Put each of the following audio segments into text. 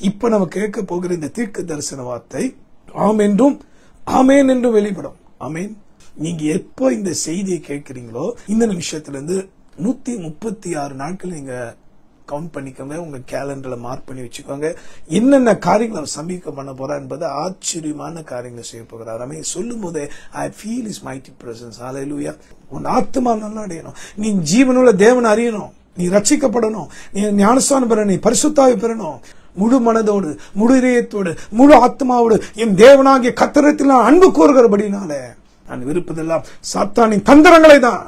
இப்ப நம்ம கேட்க போகிற இந்த தீர்க்க தரிசன வார்த்தை ஆம் என்றும் ஆமேன் என்றும் வெளிப்படும். ஆமேன். நீங்க எப்போ இந்த செய்தியை கேட்கிறீங்களோ இந்த நிமிஷத்திலிருந்து 136 நாட்கள் நீங்க கவுண்ட் பண்ணிக்கோங்க. உங்க கேலண்டர்ல மார்க் பண்ணி வச்சுக்கோங்க. என்னென்ன காரியங்களை சமீப பண்ண போறா என்பது ஆச்சரியமான காரியங்களை செய்ய போகிறார். சொல்லும் போதே I feel is mighty presence. Hallelujah. உன் ஆத்மா நல்லா அடையணும். நீ ஜீவனுள்ள தேவனை அறியணும். நீ ரட்சிக்கப்படணும். நீ ஞானஸ்தானம் பெறணும். நீ பரிசுத்தாவி பெறணும். முழு மனதோடு, முழு இதயத்தோடு, முழு ஆத்மாவோடு என் தேவனாகிய கர்த்தரிடத்தில் நான் அன்பு கூறுகிறபடினால நான் விருப்பதெல்லாம் சாத்தானின் தந்திரங்களை தான்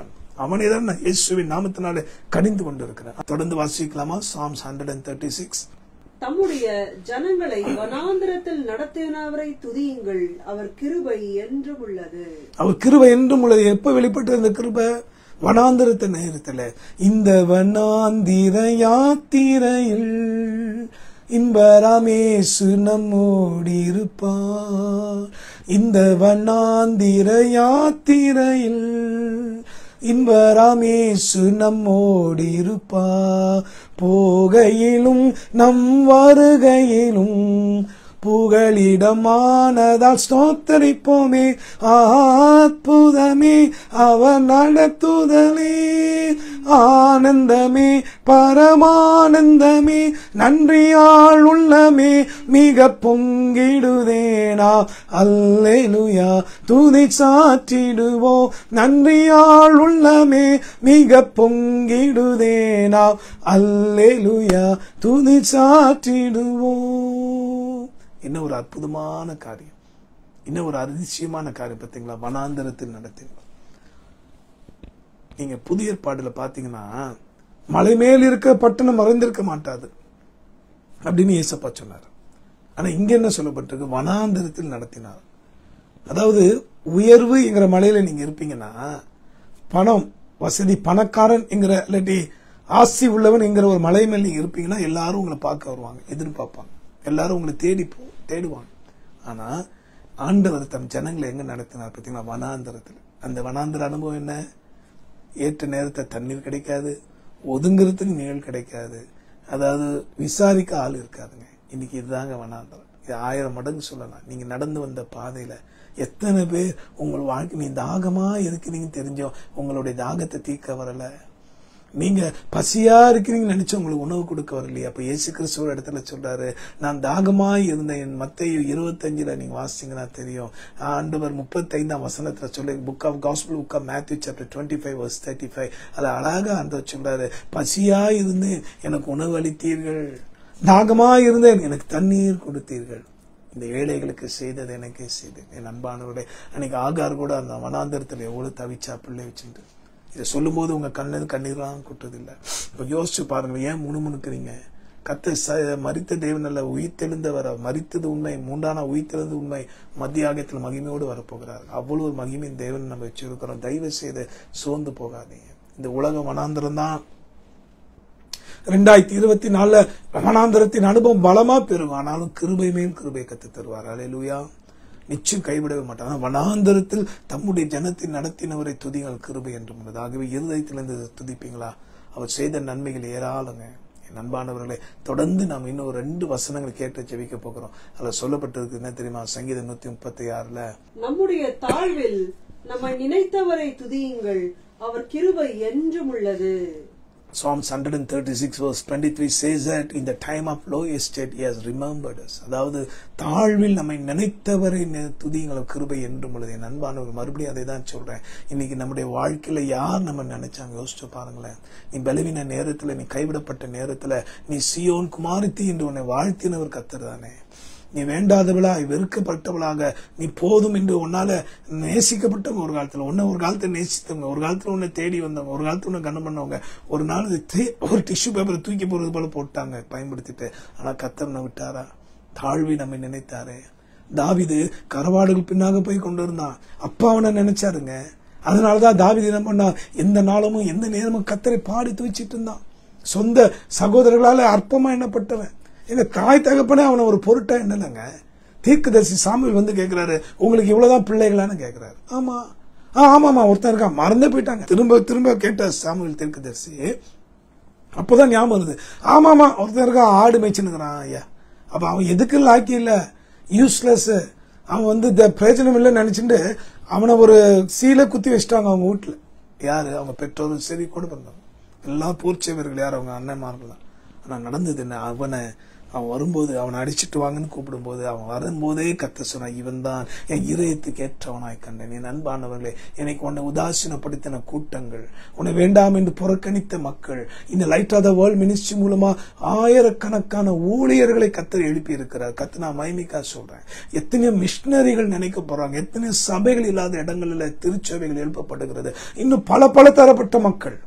அவனைதான் இயேசுவின் நாமத்தினாலே கடிந்து கொண்டிருக்கிறேன். தொடர்ந்து வாசிக்கலாமா? Psalms 136. தம்முடைய ஜனங்களை வனாந்திரத்தில் நடத்தினவரை துதியுங்கள், அவர் கிருபை என்றும் உள்ளது. அவர் கிருபை என்றும் உள்ளது. எப்ப வெளிப்பட்ட இந்த கிருபை? வனாந்திரத்த நேரத்தில். இந்த வனாந்திர யாத்திரையில் இன்பராமேசு நம்மோடி இருப்பார். இந்த வனாந்திர யாத்திரையில் இன்பராமேசு நம்மோடு இருப்பா. போகையிலும் நம் வருகையிலும் புகலிடமானதால் ஸ்தோத்தரிப்போமே. அற்புதமே அவர் நடத்துதலே, ஆனந்தமே பரமானந்தமே, நன்றியால் உள்ளமே மிக பொங்கிடுதேனா. அல்லேலூயா துதி சாற்றிடுவோம், நன்றியால் உள்ளமே மிக பொங்கிடுதேனா. அல்லேலூயா துதி சாற்றிடுவோம். என்ன ஒரு அற்புதமான காரியம், என்ன ஒரு அதிசயமான காரியம் பார்த்தீங்களா? வனாந்தரத்தில் நடத்தினோம். நீங்க புதிய ஏற்பாடுல பாத்தீங்கன்னா மலை மேல் இருக்க பட்டணம் மறைந்திருக்க மாட்டாது அப்படின்னு இயேசப்பா சொன்னார். ஆனா இங்க என்ன சொல்லப்பட்டிருக்கு? வனாந்தரத்தில் நடத்தினார். அதாவது உயர்வு என்கிற மலையில நீங்க இருப்பீங்கன்னா, பணம் வசதி பணக்காரன் என்கிற இல்லாட்டி ஆசி உள்ளவன் என்கிற ஒரு மலை மேல் நீங்க இருப்பீங்கன்னா எல்லாரும் உங்களை பார்க்க வருவாங்க, எதிர்பார்ப்பாங்க, எல்லாரும் உங்களை தேடுவாங்க. ஆனா ஆண்டவர் தம் ஜனங்களை எங்க நடத்தினார் பார்த்தீங்கன்னா? வனாந்தரத்தில். அந்த வனாந்தர அனுபவம் என்ன? ஏற்ற நேரத்தை தண்ணீர் கிடைக்காது, ஒதுங்கிறதுக்கு நிழல் கிடைக்காது, அதாவது விசாரிக்க ஆள் இருக்காதுங்க. இன்னைக்கு இதுதாங்க வனாந்தரம். இது 1000 மடங்கு சொல்லலாம். நீங்க நடந்து வந்த பாதையில எத்தனை பேர் உங்கள் வாழ்க்கை நீ தாகமா இருக்கிறீங்க தெரிஞ்சோ உங்களுடைய தாகத்தை தீர்க்க வரல. நீங்க பசியா இருக்கிறீங்கன்னு நினைச்சு உங்களுக்கு உணவு கொடுக்க வரலையா? அப்ப இயேசு கிறிஸ்து ஒரு இடத்துல சொல்றாரு, நான் தாகமாய் இருந்தேன். மத்தேயு 25 நீங்க வாசிங்கன்னா தெரியும். ஆண்டவர் 35ஆம் வசனத்துல சொல்லி book of gospel book of Matthew chapter 25:35 அதுல அழகா ஆண்டவர் சொல்றாரு, பசியா இருந்தேன் எனக்கு உணவு அளித்தீர்கள், தாகமா இருந்தேன் எனக்கு தண்ணீர் கொடுத்தீர்கள், இந்த ஏழைகளுக்கு செய்தது எனக்கே செய்தேன். என் அன்பானவர்களே, அன்னைக்கு ஆகார் கூட அந்த வனாந்தரத்துல எவ்வளவு தவிச்சா பிள்ளை வச்சுட்டு. இதை சொல்லும் போது உங்க கண்ணீர்லாம் கொட்டதில்லை. இப்ப யோசிச்சு பாருங்க, ஏன் முணுமுணுக்கிறீங்க? கர்த்தர் மரித்த தேவன் அல்ல, உயிர்த்தெழுந்தவர். மரித்தது உண்மை, 3ஆம் நாள் உயிர்த்தெழுந்து உண்மை. மத்தியாகத்தில் மகிமையோடு வரப்போகிறார். அவ்வளவு ஒரு மகிமையின் தேவன் நம்ம வச்சிருக்கிறோம். தயவு செய்து சோர்ந்து போகாதீங்க. இந்த உலக வனாந்தரம் தான் 2024 வனாந்தரத்தின் அனுபவம் பலமா பெறும். ஆனாலும் கிருபை மேல் கிருபை கத்து தருவார். அல்லேலூயா. நிச்சயம் கைவிடவே மாட்டார். வனாந்தரத்தில் தம்முடைய ஜனத்தை நடத்தினவரை துதிகள் கிருபை என்றும் உள்ளது. ஆகவே இருதயத்திலிருந்து துதிப்பீங்களா? அவர் செய்த நன்மைகள் ஏராளங்க. என் அன்பானவர்களே, தொடர்ந்து நாம் இன்னும் 2 வசனங்கள் கேட்டு ஜெபிக்க போகிறோம். அதுல சொல்லப்பட்டிருக்கு என்ன தெரியுமா? சங்கீதம் 136 நம்முடைய தாழ்வில் நம்மை நினைத்தவரை துதியுங்கள், அவர் கிருபை என்றும் உள்ளது. Psalms 136:23 says that in the time of low estate he has remembered us. அதாவது தாழ்வில் நம்மை நினைத்தவரை துதியுங்கள் கிருபை என்றும் உள்ளது. என் அன்பானவர்கள், மறுபடியும் அதை தான் சொல்றேன். இன்னைக்கு நம்முடைய வாழ்க்கையில யார் நம்ம நினைச்சாங்க? யோசிச்சு பாருங்களேன். நீ பலவீன நேரத்துல, நீ கைவிடப்பட்ட நேரத்துல நீ சீயோன் குமாரத்தி என்று உன்னை வாழ்த்தினவர் கர்த்தர் தானே. நீ வேண்டாதவளாய் வெறுக்கப்பட்டவளாக நீ போதும் என்று உன்னால நேசிக்கப்பட்டவங்க ஒரு காலத்துல, ஒரு காலத்துல நேசித்தவங்க, ஒரு காலத்துல உன்னை தேடி வந்தவங்க, ஒரு காலத்துல உன்னை கண்ணம் பண்ணவங்க, ஒரு நாள் ஒரு டிஷ்யூ பேப்பரை தூக்கி போறது போல போட்டாங்க பயன்படுத்திட்டு. ஆனா கர்த்தர் விட்டாரா? தாழ்வி நம்மை நினைத்தாரே. தாவீது கரவாடுகள் பின்னாக போய் கொண்டு இருந்தான். அப்பா அவனை நினைச்சாருங்க. அதனாலதான் தாவீது என்ன பண்ணா? எந்த நாளமும் எந்த நேரமும் கர்த்தரை பாடி துதிச்சிட்டு இருந்தான். சொந்த சகோதரர்களால அற்பமா எண்ணப்பட்டவன். எங்க தாய் தகப்பனே அவனை ஒரு பொருட்டா என்னலங்க. தீர்க்கதரிசி சாமுவேல் வந்து கேட்கிறாரு, உங்களுக்கு இவ்வளவுதான் பிள்ளைகளான்னு கேட்கிறாரு. ஆமாமா ஒருத்தன் இருக்கான், மறந்தே போயிட்டாங்க. திரும்ப திரும்ப கேட்ட சாமுவேல் தீர்க்கதரிசி. அப்பதான் ஞாபகம் வருது, ஆமாமா ஒருத்தன் இருக்கான், ஆடு மேய்ச்சினுக்கிறான் ஐயா. அப்ப அவன் எதுக்கு லாக்கி இல்ல, யூஸ்லெஸ், அவன் வந்து பிரயோஜனம் இல்லைன்னு நினைச்சுட்டு அவனை ஒரு சீலை குத்தி வச்சிட்டாங்க அவங்க வீட்டுல. யாரு? அவங்க பெற்றோரும் சரி, கூட பிறந்தவங்க எல்லா பூர்ச்சேவர்கள் யார்? அவங்க அண்ணன்மார்கள் தான். ஆனா நடந்தது என்ன? அவன் வரும்போது அவனை அடிச்சுட்டு வாங்கன்னு கூப்பிடும்போது அவன் வரும்போதே கர்த்தர் சொன்னான், இவன் தான் என் இதயத்துக்கு ஏற்றவனாய் கண்டேன். என் அன்பானவர்களே, எனக்கு உன்னை உதாசீனப்படுத்தின கூட்டங்கள், உன்னை வேண்டாம் என்று புறக்கணித்த மக்கள், இந்த light of the world ministry மூலமா ஆயிரக்கணக்கான ஊழியர்களை கர்த்தர் எழுப்பி இருக்கிறார். கர்த்தர் நான் மகிமைக்கா சொல்றேன். எத்தனையோ மிஷினரிகள் நினைக்க போறாங்க, எத்தனையோ சபைகள் இல்லாத இடங்களில் திருச்சபைகள் எழுப்பப்படுகிறது. இன்னும் பல பல தரப்பட்ட மக்கள்,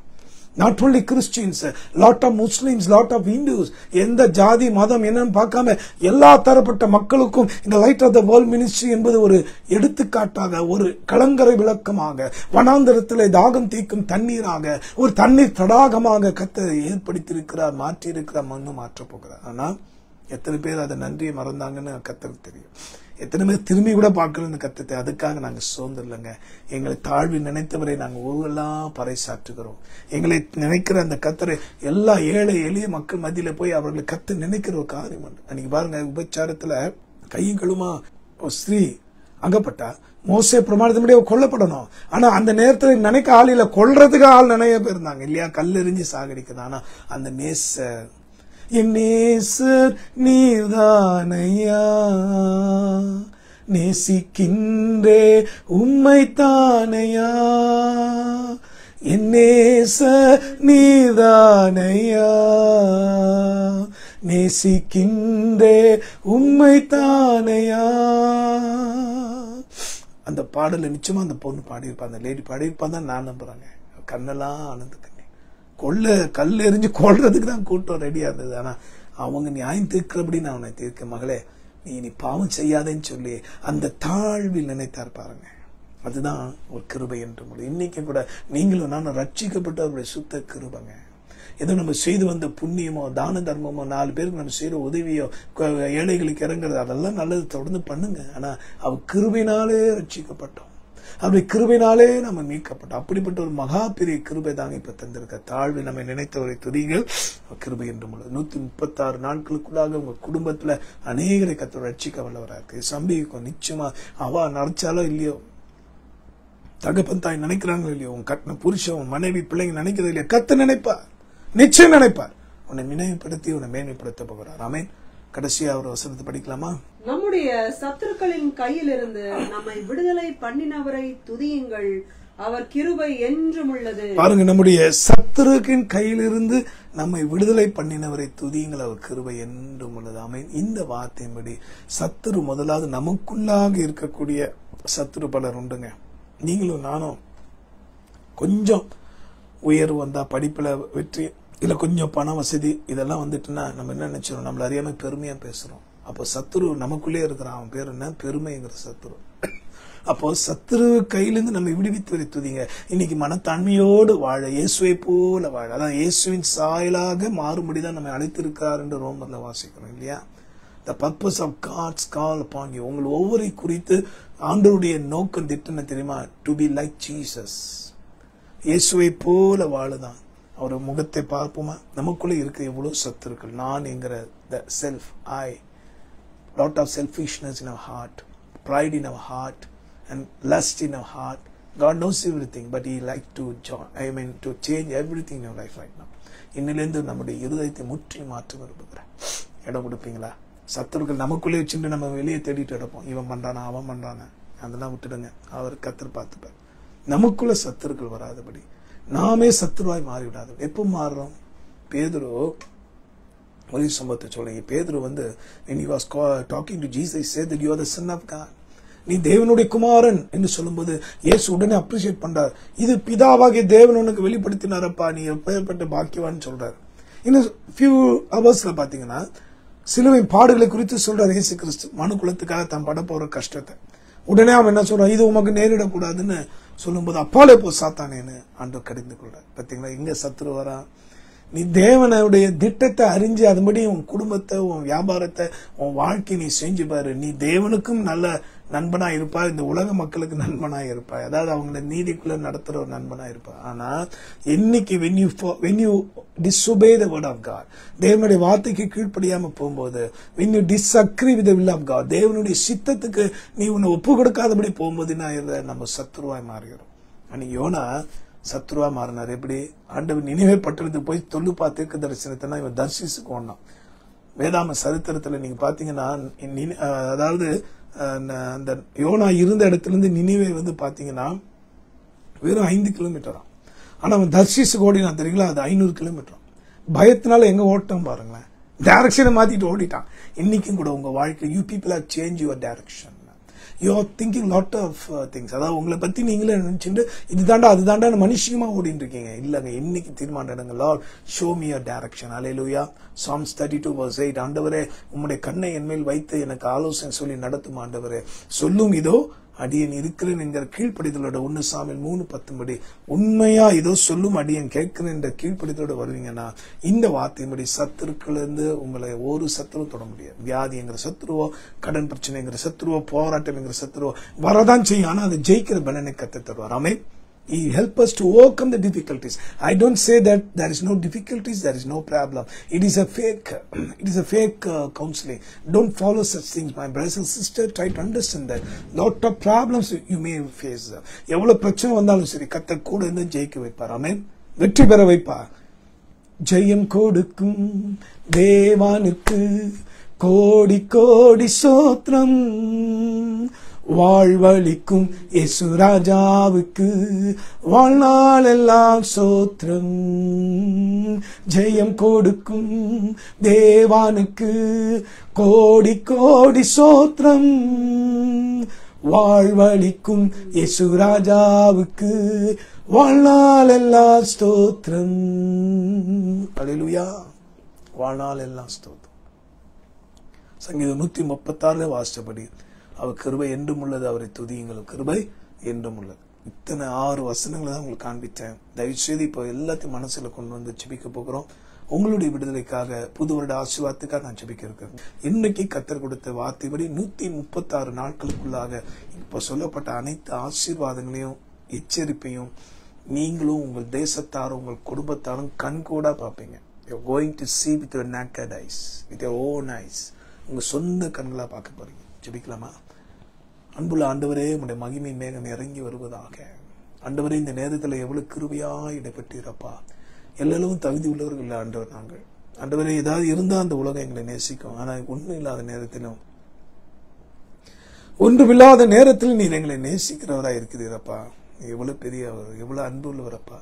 not only Christians, lot of Muslims, lot of Hindus, எந்த ஜாதி மதம் என்னன்னு பார்க்காம எல்லா தரப்பட்ட மக்களுக்கும் இந்த light of the world ministry என்பது ஒரு எடுத்துக்காட்டாக, ஒரு கலங்கரை விளக்கமாக, வனாந்தரத்திலே தாகம் தீர்க்கும் தண்ணீராக, ஒரு தண்ணீர் தடாகமாக கர்த்தர் ஏற்படுத்தியிருக்கிறார், மாற்றியிருக்கிறார், மண்ணு மாற்றப் போகிறார். ஆனா எத்தனை பேர் அதை நன்றியை மறந்தாங்கன்னு கர்த்தருக்கு தெரியும். எத்தனை பேர் திரும்பி கூட பார்க்கலன்னு கர்த்தத்தை. அதுக்காக நாங்க சோர்ந்தில்லைங்க. எங்களை தாழ்வி நினைத்தவரை நாங்க ஊரெல்லாம் பறைசாற்றுகிறோம். எங்களை நினைக்கிற அந்த கர்த்தரை எல்லா ஏழை எளிய மக்கள் மத்தியில போய் அவர்களை கர்த்தர் நினைக்கிற ஒரு காரியம் உண்டு. அன்னைக்கு பாருங்க, உபச்சாரத்துல கையும் கழுமா ஒரு ஸ்திரீ அகப்பட்டா மோசே பிரமாணத்தின்படி கொல்லப்படணும். ஆனா அந்த நேரத்துல நினைக்க ஆள் இல்ல, கொல்றதுக்கு ஆள் நிறைய பேர் இருந்தாங்க இல்லையா, கல்லெறிஞ்சு சாகடிக்கிறது. ஆனா அந்த நேசர், என் நேசர் நீர்தானையா, நேசிக்கின்றே உம்மை தானையா, என் நேசர் நீர்தானையா, நேசிக்கின்றே உம்மை தானையா. அந்த பாடல நிச்சயமா அந்த பொண்ணு பாடியிருப்பா, அந்த லேடி பாடியிருப்பா தான் நான் நம்புறாங்க. கண்ணெல்லாம் ஆனந்துக்கு கல் எறிஞ்சு கொள்றதுக்கு தான் கூட்டம் ரெடியா இருந்தது. ஆனா அவங்க நியாயம் தீர்க்கிறபடி நான் அவனை தீர்க்க, மகளே நீ பாவம் செய்யாதேன்னு சொல்லி அந்த தாழ்வில் நினைத்தார் பாருங்க. அதுதான் ஒரு கிருபை என்று முடியும். இன்னைக்கு கூட நீங்களும் நானும் ரட்சிக்கப்பட்ட அவருடைய சுத்த கிருபைங்க. ஏதோ நம்ம செய்து வந்த புண்ணியமோ தான தர்மமோ 4 பேருக்கு நம்ம செய்யற உதவியோ ஏழைகளுக்கு இறங்குறது அதெல்லாம் நல்லது, தொடர்ந்து பண்ணுங்க. ஆனா அவ கிருபையினாலே ரட்சிக்கப்பட்டோம், அப்படி கிருபையினாலே நம்ம மீட்கப்பட்டோம். அப்படிப்பட்ட ஒரு மகா பெரிய கிருபை தாங்க இப்ப தந்திருக்க. தாழ்வு நம்ம நினைத்தவரை துதிகள் கிருபை என்று உள்ளது. 136 நாட்களுக்குள்ளாக உங்க குடும்பத்துல அநேகரை கர்த்தர் ரட்சிக்க வல்லவரா இருக்கு. சம்பவிக்கும் நிச்சயமா. அவ நினைச்சாலோ இல்லையோ, தகப்பன் தாய் நினைக்கிறாங்களோ இல்லையோ, உன் கட்டின புருஷன் மனைவி பிள்ளைங்க நினைக்கிறது இல்லையோ, கர்த்தர் நினைப்பார், நிச்சயம் நினைப்பார். உன்னை நினைவுபடுத்தி உன்னை மேன்மைப்படுத்த போகிறார். ஆமென். கடைசியா ஒரு வசனத்தை படிக்கலாமா? நம்முடைய சத்துருக்களின் கையிலிருந்து நம்மை விடுதலை பண்ணினவரை துதியுங்கள், அவர் கிருபை என்றும் உள்ளது. பாருங்க, நம்முடைய சத்துருக்கின் கையிலிருந்து நம்மை விடுதலை பண்ணினவரை துதியுங்கள், அவர் கிருபை என்றும் உள்ளது. ஆமென். இந்த வார்த்தையின்படி சத்துரு முதலாவது நமக்குள்ளாக இருக்கக்கூடிய சத்துரு பலர் உண்டுங்க. நீங்களும் நானும் கொஞ்சம் உயர்வு வந்தா, படிப்புல வெற்றி, இல்ல கொஞ்சம் பண வசதி இதெல்லாம் வந்துட்டுன்னா நம்ம என்ன நினைச்சிடும், நம்மள அறியாம பெருமையா பேசுறோம். அப்போ சத்துரு நமக்குள்ளே இருக்கிறான். அவன் பேர் என்ன? பெருமைங்கிற சத்துரு. அப்போ சத்துரு கையிலிருந்து நம்ம விடுவித்து வரை துதிங்க. இன்னைக்கு மனத்தாண்மையோடு வாழ, இயேசுவை போல வாழ, அதான் இயேசுவின் சாயலாக மாறும்படிதான் நம்ம அழைத்திருக்கார் என்று ரோமர்ல வாசிக்கிறோம் இல்லையா? The purpose of God's call upon you. உங்கள் ஒவ்வொரு குறித்து ஆண்டவருடைய நோக்கம் திட்டம் தெரியுமா? To be like Jesus. இயேசுவை போல வாழதான். அவர் முகத்தை பார்ப்போமா? நமக்குள்ள இருக்க எவ்வளவு சத்துருக்கள். நான் என்கிற the self, I, lot of selfishness in our heart, pride in our heart, and lust in our heart. God knows everything, but He like to to change everything in your life right now. இன்னிலிருந்து நம்முடைய இருதயத்தை முற்றி மாற்ற விரும்புகிறேன். இடம் கொடுப்பீங்களா? சத்துருக்கள் நமக்குள்ளே வச்சுட்டு நம்ம வெளியே தேடிட்டு எடுப்போம். இவன் பண்றானா, அவன் பண்றானா, அதெல்லாம் விட்டுடுங்க. அவர் கர்த்தர் பார்த்துப்பார். நமக்குள்ள சத்துருக்கள் வராதபடி நாமே சத்துருவாய் மாறிவிடாது. எப்போ மாறுறோம்? பேதுரு ஒரு சம்பவத்தை சொல்லுங்க. பேதுரு வந்து when he was talking to Jesus, he said that you are the son of God. நீ தேவனுடைய குமாரன் என்று சொல்லும்போது இயேசு உடனே அப்ரிஷியேட் பண்றார். இது பிதாவாகிய தேவன் உனக்கு வெளிப்படுத்தினாரப்பா, நீ எப்பேற்பட்ட பாக்கியவான்னு சொல்றாரு. இன்னும் few ஹவர்ஸ்ல பாத்தீங்கன்னா சிலுவை பாடுகளை குறித்து சொல்றாரு இயேசு கிறிஸ்து. மனுக்குலத்துக்காக தான் பட போற கஷ்டத்தை உடனே அவன் என்ன சொல்றான்? இது உமக்கு நேரிடக்கூடாதுன்னு சொல்லும்போது அப்பாலே போ சாத்தானேன்னு ஆண்டவர் கடிந்து கொள்றார். பாத்தீங்களா எங்க சத்துரு வரா? நீ தேவனுடைய திட்டத்தை அறிஞ்சு அதுபடி உன் குடும்பத்தை, உன் வியாபாரத்தை, உன் வாழ்க்கை நீ செஞ்சு பாரு. நீ தேவனுக்கும் நல்ல நண்பனா இருப்பா, இந்த உலக மக்களுக்கு நண்பனா இருப்பா, அதாவது அவங்களை நீதிக்குள்ள நடத்துற ஒரு நண்பனா இருப்பா. ஆனா இன்னைக்கு when you disobey the word of God, தேவனுடைய வார்த்தைக்கு கீழ்ப்படியாம போகும்போது, when you disagree with the will of God, தேவனுடைய சித்தத்துக்கு நீ உன்னை ஒப்பு கொடுக்காதபடி போகும்போது நம்ம சத்துருவாய் மாறுகிறோம். அன்னைக்கு யோனா சத்ருவா மாறினார். எப்படி? ஆண்டவர் நினைவே பட்டணத்துக்கு போய் தொல்லுப்பா தீர்க்க தரிசனத்தை இவன் தர்சிசுக்கு ஓடினான். வேதாம சரித்திரத்துல நீங்க பாத்தீங்கன்னா, அதாவது அந்த யோனா இருந்த இடத்துல இருந்து நினைவே பாத்தீங்கன்னா வெறும் 5 கிலோமீட்டரா. ஆனா அவன் தர்சிசுக்கு ஓடினான் தெரியுங்களா, அது 500 கிலோமீட்டர். பயத்தினால எங்க ஓட்டம் பாருங்களேன், டைரக்ஷனை மாத்திட்டு ஓடிட்டான். இன்னைக்கும் கூட உங்க வாழ்க்கை, you people have changed your direction. You are thinking lot of things. அதாவது உங்களை பத்தி நீங்களே நினைச்சுட்டு இதுதாண்டா அதுதாண்டா மனுஷியமா ஓடிட்டு இருக்கீங்க. இல்லங்க, இன்னைக்கு தீர்மானம் எடுங்க. Lord, show me your direction. Hallelujah. Psalms 32:8. ஆண்டவரே, உம்முடைய கண்ணை என் மேல் வைத்து எனக்கு ஆலோசனை சொல்லி நடத்தும் ஆண்டவரே. சொல்லும் இதோ அடியன் இருக்கிறேன் என்கிற கீழ்ப்படிதலோட 1 சாமுவேல் 3:10 உண்மையா இதோ சொல்லும் அடியன் கேட்கிறேன் என்ற கீழ்ப்படிதலோட வருவீங்கன்னா, இந்த வார்த்தையின்படி சத்துருக்கள் இருந்து உங்களை ஒரு சத்துருவும் தொட முடியாது. வியாதி என்கிற சத்துருவோ, கடன் பிரச்சனைங்கிற சத்துருவோ, போராட்டம் என்கிற சத்துருவோ வரதான் செய்யும். ஆனா அதை ஜெயிக்கிற பலனை கத்து தருவார். ஆமென். He help us to overcome the difficulties. I don't say that there is no difficulties, there is no problem. It is a fake counseling. Don't follow such things, my brothers and sisters. Try to understand that lot of problems you may face. எவ்வளவு பிரச்சனை வந்தாலும் சரி, கர்த்தர் கூட இருந்து ஜெயிக்க வைப்பார். ஆமென். வெற்றி பெற வைப்பார். ஜெயம் கொடுக்கும் தேவானுக்கு கோடி கோடி ஸ்தோத்திரம், வாழ்வளிக்கும் இயேசு ராஜாவுக்கு வாழ்நாள் எல்லாம் ஸ்தோத்திரம். ஜெயம் கொடுக்கும் தேவானுக்கு கோடி கோடி ஸ்தோத்திரம், வாழ்வளிக்கும் இயேசு ராஜாவுக்கு வாழ்நாள் எல்லாம் ஸ்தோத்திரம். அல்லேலூயா. வாழ்நாள் எல்லாம் ஸ்தோத்திரம். சங்கீதம் 136 வாசிச்சபடி அவர் கிருபை என்றும் உள்ளது, அவரை துதியுங்கள், கிருபை என்றும் உள்ளது. இத்தனை 6 வசனங்களை தான் உங்களுக்கு காண்பித்தேன். தயவுசெய்து இப்போ எல்லாத்தையும் மனசுல கொண்டு வந்து ஜெபிக்க போகிறோம். உங்களுடைய விடுதலைக்காக, புது வருட ஆசீர்வாதத்துக்காக நான் ஜெபிக்க இருக்கேன். இன்னைக்கு கர்த்தர் கொடுத்த வார்த்தைப்படி 136 நாட்களுக்குள்ளாக இப்போ சொல்லப்பட்ட அனைத்து ஆசீர்வாதங்களையும் எச்சரிப்பையும் நீங்களும் உங்கள் தேசத்தாரும் உங்கள் குடும்பத்தாரும் கண்கூடா பார்ப்பீங்க. You're going to see with your naked eyes, with your own eyes. உங்க சொந்த கண்களா பார்க்க போறீங்க. ஜெபிக்கலாமா? அன்புள்ள ஆண்டவரே, உம்முடைய மகிமை மேகம் இறங்கி வருவதாக. ஆண்டவரே, இந்த நேரத்தில் எவ்வளவு கிருபையா இடைப்பட்டீரப்பா. எல்லாரும் தகுதி உள்ளவர்கள் இல்லை ஆண்டவர். நாங்கள் ஆண்டவரே, ஏதாவது இருந்தா அந்த உலகம் எங்களை நேசிக்கும். ஆனா ஒன்றும் இல்லாத நேரத்திலும், ஒன்றுமில்லாத நேரத்தில் நீர் எங்களை நேசிக்கிறவராய் இருக்கிறீரப்பா. எவ்வளவு பெரியவர், எவ்வளவு அன்பு உள்ளவரப்பா.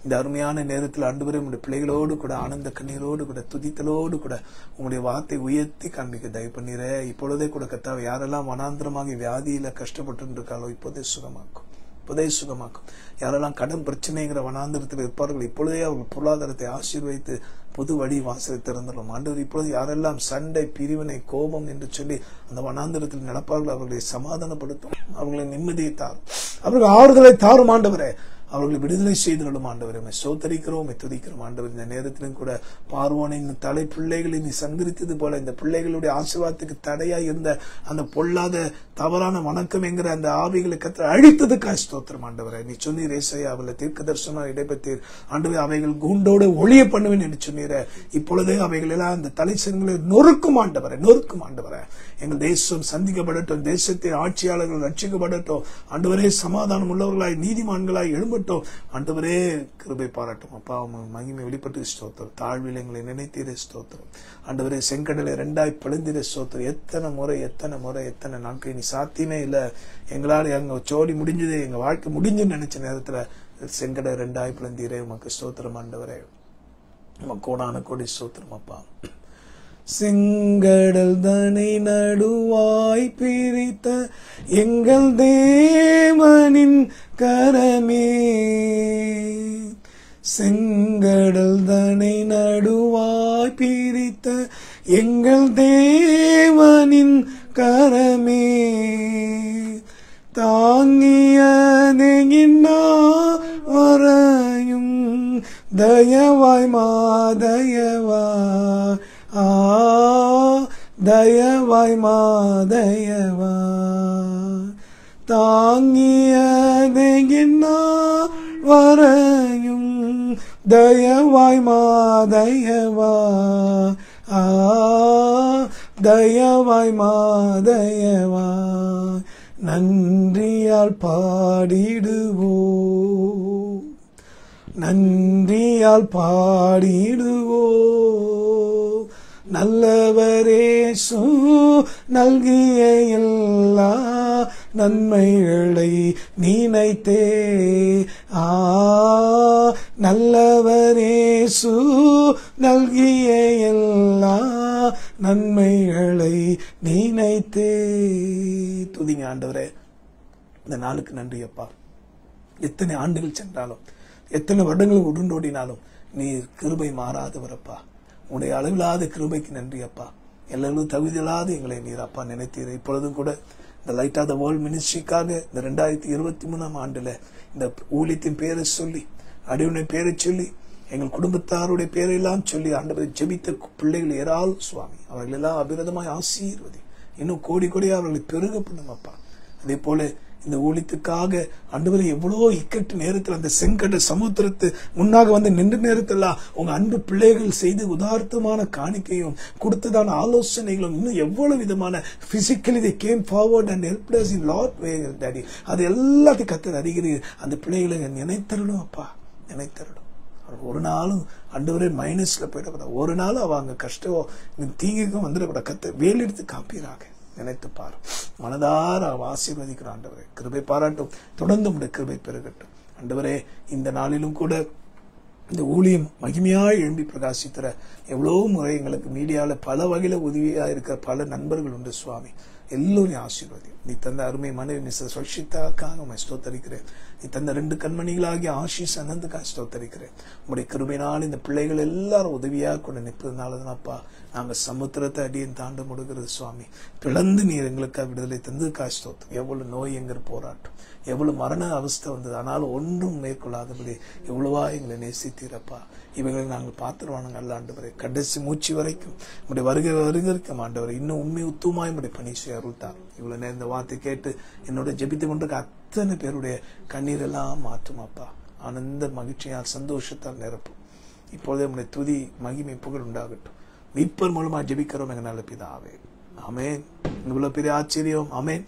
இந்த அருமையான நேரத்தில் ஆண்டவரே, உங்களுடைய பிள்ளைகளோடு கூட ஆனந்த கண்ணீரோடு கூட துதித்தலோடு கூட உங்களுடைய வார்த்தை உயர்த்தி காண்பிக்க தயவு பண்ணிற. இப்பொழுதே கூட கர்த்தாவே, யாரெல்லாம் வனாந்திரமாக வியாதியில கஷ்டப்பட்டு இருக்காளோ இப்போதே சுகமாக்கும், இப்போதே சுகமாக்கும். யாரெல்லாம் கடன் பிரச்சனைங்கிற வனாந்திரத்தில் இருப்பார்கள், இப்பொழுதே அவர்கள் பொருளாதாரத்தை ஆசீர்வதித்து புது வழி வாசலை திறந்துள்ளோம். ஆண்டவர், இப்பொழுது யாரெல்லாம் சண்டை, பிரிவினை, கோபம் என்று சொல்லி அந்த வனாந்திரத்தில் நடப்பார்கள், அவர்களை சமாதானப்படுத்தும், அவர்களை நிம்மதியை தாரும், அவர்கள் ஆறுதலை தாரும் ஆண்டவரே. அவர்களை விடுதலை செய்துள்ளோம் ஆண்டவரே. சோதரிக்கிறோம், துதிக்கிறோம் ஆண்டவர். இந்த நேரத்திலும் கூட பார்வோனின் தலை பிள்ளைகளை நீ சங்கரித்தது போல இந்த பிள்ளைகளுடைய ஆசீர்வாதத்துக்கு தடையா இருந்த அந்த பொல்லாத தவறான வணக்கம் என்கிற அந்த ஆவிகளை கர்த்தர் அழித்ததுக்காக ஸ்தோத்திரம் ஆண்டவரே. நீ சொன்னீர் ஏசாயா, அவளை தீர்க்க தரிசனம் இடைபெற்றீர் ஆண்டவரே. அவைகள் கூண்டோடு ஒளிய பண்ணுவேன் என்று சொன்னீர. இப்பொழுதே அவைகள் எல்லாம் அந்த தலைச்சங்களை நொறுக்கும் ஆண்டவரே, நொறுக்கும் ஆண்டவரே. எங்கள் தேசம் சந்திக்கப்படட்டும், தேசத்தின் ஆட்சியாளர்கள் ரட்சிக்கப்படட்டும் ஆண்டவரே. சமாதானம் உள்ளவர்களாய் நீதிமான்களாய் எழும்பட்டும் ஆண்டவரே. கிருபை பாராட்டும் அப்பா. மகிமை வெளிப்பட்டு ஸ்தோத்திரம். தாழ்வில் எங்களை நினைத்தீரே ஸ்தோத்திரம் ஆண்டவரே. செங்கடலை 2 பிளந்தீரே ஸ்தோத்திரம். எத்தனை முறை எத்தனை நாட்கள் நீ சாத்தியமே இல்லை. எங்களால் எங்க ஜோடி முடிஞ்சது, எங்க வாழ்க்கை முடிஞ்சுன்னு நினைச்ச நேரத்துல செங்கடலை 2 பிளந்தீரே. உமக்கு ஸ்தோத்திரம் ஆண்டவரே. உமக்கு கோடான கோடி ஸ்தோத்திரம் அப்பா. செங்கடல் தனை நடுவாய் பிரித்த எங்கள் தேவனின் கரமே, செங்கடல் தனை நடுவாய் பிரித்த எங்கள் தேவனின் கரமே, தாங்கியதெங்கின்னா வரையும் தயவாய் மாதயவா தயவாய் மாதயவா தாங்கியதையின்னா வரையும் தயவாய் மாதயவா தயவாய் மாதயவா நன்றியால் பாடிடுவோ நன்றியால் பாடிடுவோ நல்லவரேசு நல்கிய எல்லா நன்மைகளை நினைத்தே நல்லவரேசு நல்கிய எல்லா நன்மைகளை நினைத்தே. துதிங்க ஆண்டவரே, இந்த நாளுக்கு நன்றி அப்பா. எத்தனை ஆண்டுகள் சென்றாலும், எத்தனை வருடங்கள் உருண்டோடினாலும் நீர் கிருபை மாறாதவரப்பா. உன்னுடைய அளவில்லாத கிருபைக்கு நன்றி அப்பா. எல்லாரும் தகுதியில்லாத எங்களை நீர் அப்பா நினைத்தீர். இப்பொழுதும் கூட இந்த லைட் ஆஃப் த வேர்ல்ட் மினிஸ்ட்ரிக்காக இந்த 2023 ஆண்டுல இந்த ஊழியத்தின் பேரை சொல்லி, அடியுடைய பேரை சொல்லி, எங்கள் குடும்பத்தாருடைய பேரெல்லாம் சொல்லி ஆண்டவரை ஜெபித்த பிள்ளைகள் ஏராளம் சுவாமி. அவர்கள் எல்லாம் அபிரதமாய் ஆசீர்வதி. இன்னும் கோடி கோடியா அவர்களை பெருக பண்ணும் அப்பா. அதே போல இந்த ஊழியத்துக்காக ஆண்டவரை எவ்வளோ இக்கட்டு நேரத்தில் அந்த செங்கட சமுத்திரத்து முன்னாக வந்து நின்ற நேரத்தில் உங்க அன்பு பிள்ளைகள் செய்து உதார்த்தமான காணிக்கையும் கொடுத்ததான ஆலோசனைகளும் இன்னும் எவ்வளவு விதமான physically they came forward and helped us in lot ways daddy. அது எல்லாத்தையும் கத்தர் அறிகிறீர். அந்த பிள்ளைகளை நினைத்தரணும் அப்பா, நினைத்தரணும். ஒரு நாளும் ஆண்டவரே மைனஸ்ல போயிடக்கூடாது. ஒரு நாளும் அவங்க கஷ்டம் தீங்குக்கும் வந்துடக்கூடாது. கத்த வேலெடுத்து காப்பீராக நினைத்து பாரு. மனதார ஆசீர்வதிக்கிற ஆண்டவரே கிருபை பாராட்டும். தொடர்ந்து உடைய கிருபை பெருகட்டும் ஆண்டவரே. இந்த நாளிலும் கூட இந்த ஊழியம் மகிமையாய் எழும்பி பிரகாசிக்கிற எவ்வளவு முறை எங்களுக்கு மீடியால பல வகையில உதவியா இருக்கிற பல நண்பர்கள் உண்டு சுவாமி. எல்லோரையும் ஆசீர்வதி. நீ தந்த அருமை மனைவி மிஸ்டர் சுஷிதாக்காக உண்மை ஸ்தோத்தரிக்கிறேன். நீ தந்த 2 கண்மணிகளாகிய ஆஷிஷ் அனந்துக்காக ஸ்தோத்தரிக்கிறேன். உங்களுடைய கிருபையினால் இந்த பிள்ளைகள் எல்லாரும் உதவியாக கொண்டு நிற்பதுனாலதானப்பா நாங்க சமுத்திரத்தை அடியன் தாண்ட முடிகிறது சுவாமி. பிளந்து நீர் எங்களுக்காக விடுதலை தந்ததுக்காக ஸ்தோத்திரம். எவ்வளவு நோய் எங்கிற போராட்டம், எவ்வளவு மரண அவஸ்தை வந்தது, ஆனாலும் ஒன்றும் மேற்கொள்ளாதபடி எவ்வளவா எங்களை நேசித்தீரப்பா. இவைகளை நாங்கள் பார்த்துருவானுங்க அல்ல ஆண்டவரே. கடைசி மூச்சு வரைக்கும் உடைய வருகிறக்கும் ஆண்டவரை இன்னும் உண்மை உத்துமாய் உடைய பணி செய்ய அருள்தார். இவ்வளவு நேரம் இந்த வார்த்தை கேட்டு என்னோட ஜெபித்து கொண்டிருக்க அத்தனை பேருடைய கண்ணீர் எல்லாம் மாற்றும் அப்பா. ஆனந்த மகிழ்ச்சியால் சந்தோஷத்தால் நிரப்பும். இப்பொழுதே உடைய துதி மகிமை புகழ் உண்டாகட்டும். மீட்பர் மூலமா ஜெபிக்கிறோம் எங்க நல்ல பிதாவே. ஆமேன். இவ்வளவு பெரிய ஆச்சரியம். ஆமேன்.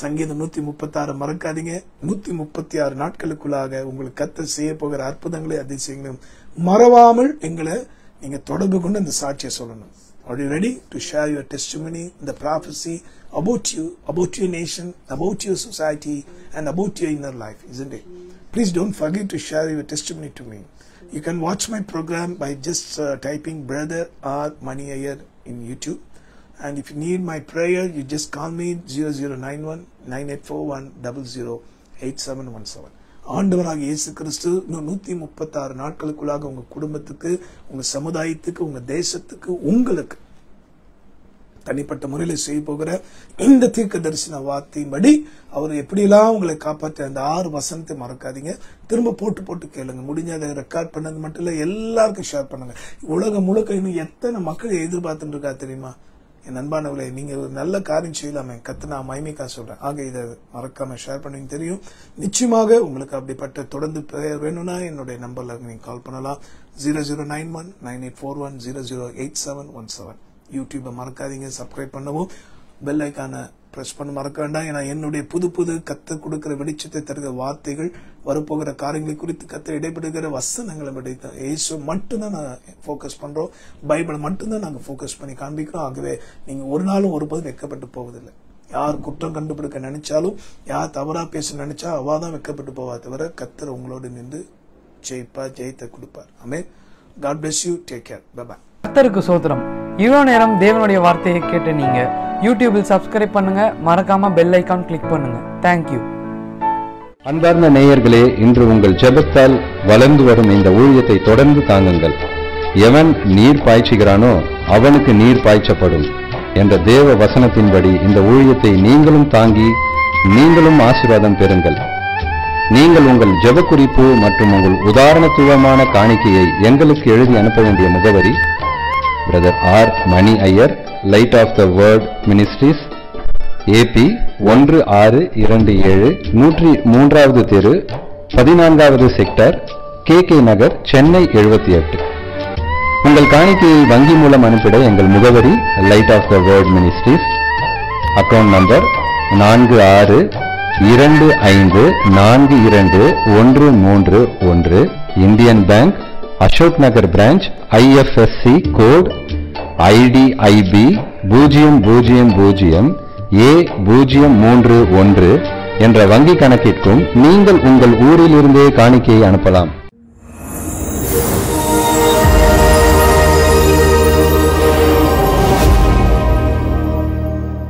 சங்கீதம் 136 மறக்காதீங்க. 136 நாட்களுக்குள்ளாக உங்களுக்கு கர்த்தர் செய்ய போகிற அற்புதங்களை அதிசயங்களும் மறவாமல் எங்களை நீங்க தொடர்பு கொண்டு அந்த சாட்சியை சொல்லணும். Are you ready to share your testimony, the prophecy about you, about your nation, about your society, and about your inner life, isn't it? Please don't forget to share your testimony to me. You can watch my program by just typing Brother R. Mani Iyer in YouTube. And if you need my prayer, you just call me 0091-9841-008717. ஆண்டவராக இயேசு கிறிஸ்து 136 நாட்களுக்குள்ளாக உங்க குடும்பத்துக்கு, உங்க சமுதாயத்துக்கு, உங்க தேசத்துக்கு, உங்களுக்கு தனிப்பட்ட முறையில் செய்ய போகிற இந்த தீர்க்க தரிசன வார்த்தையின்படி அவர் எப்படியெல்லாம் உங்களை காப்பாற்ற அந்த 6 வசனத்தை மறக்காதீங்க. திரும்ப போட்டு கேளுங்க. முடிஞ்ச அதை ரெக்கார்ட் பண்ணது மட்டும் இல்ல, எல்லாருக்கும் ஷேர் பண்ணுங்க. உலகம் முழுக்க இன்னும் எத்தனை மக்கள் எதிர்பார்த்துட்டு இருக்கா தெரியுமா? என் அன்பானவர்களே, நீங்க ஒரு நல்ல காரியம் செய்யலாமே. கத்து நான் மைமிக்கா சொல்றேன். ஆக இதை மறக்காம ஷேர் பண்ணுங்க. தெரியும் நிச்சயமாக உங்களுக்கு அப்படிப்பட்ட தொடர்ந்து பெயர் வேணும்னா என்னுடைய நம்பர்ல நீங்க கால் பண்ணலாம். 0091-9841-008717. யூடியூப மறக்காதீங்க சப்ஸ்கிரைப் பண்ணவும். பெல் ஐக்கான பிரஸ் பண்ண மறக்க வேண்டாம். ஏன்னா என்னுடைய புது கத்த கொடுக்கிற வெளிச்சத்தை தருகிற வார்த்தைகள், வரப்போகிற காரியங்களை குறித்து கத்த இடைபெறுகிற வசனங்களை இயேசு மட்டும்தான் நான் போக்கஸ் பண்றோம். பைபிள் மட்டும்தான் நாங்க போக்கஸ் பண்ணி காண்பிக்கிறோம். ஆகவே நீங்க ஒரு நாளும் ஒருபோதும் வெட்கப்பட்டு போவதில்லை. யார் குற்றம் கண்டுபிடிக்க நினைச்சாலும், யார் தவறா பேச நினைச்சா அவாதான் வெட்கப்பட்டு போவா தவிர கத்தர் உங்களோடு நின்று ஜெயத்தை கொடுப்பார். ஆமென். God bless you. Take care. Bye bye. கர்த்தருக்கு ஸ்தோத்திரம். இவ்வளவு நேரம் தேவனுடைய வார்த்தையை கேட்ட நீங்க யூடியூபில் சப்ஸ்கிரைப் பண்ணுங்க, மறக்காம பெல் ஐக்கான் கிளிக் பண்ணுங்க. தேங்க்யூ. அன்பார்ந்த நேயர்களே, இன்று உங்கள் ஜெபத்தால் வளர்ந்து வரும் இந்த ஊழியத்தை தொடர்ந்து தாங்குங்கள். எவன் நீர் பாய்ச்சுகிறானோ அவனுக்கு நீர் பாய்ச்சப்படும் என்ற தேவ வசனத்தின்படி இந்த ஊழியத்தை நீங்களும் தாங்கி நீங்களும் ஆசீர்வாதம் பெறுங்கள். நீங்கள் உங்கள் ஜெப குறிப்பு மற்றும் உங்கள் உதாரணத்துவமான காணிக்கையை எங்களுக்கு எழுதி அனுப்ப வேண்டிய முகவரி: brother R Mani Iyer, light of the world ministries, AP 1627, 103வது தெரு, 14வது செக்டர், KK நகர், சென்னை 78. உங்கள் காணிக்கையை வங்கி மூலம் அனுப்பிட எங்கள் முகவரி: light of the world ministries, account number 4625421311, Indian bank, Ashok Nagar branch, IFSC code IDIB 000A031 என்ற வங்கி கணக்கிற்கும் நீங்கள் உங்கள் ஊரிலிருந்தே காணிக்கையை அனுப்பலாம்.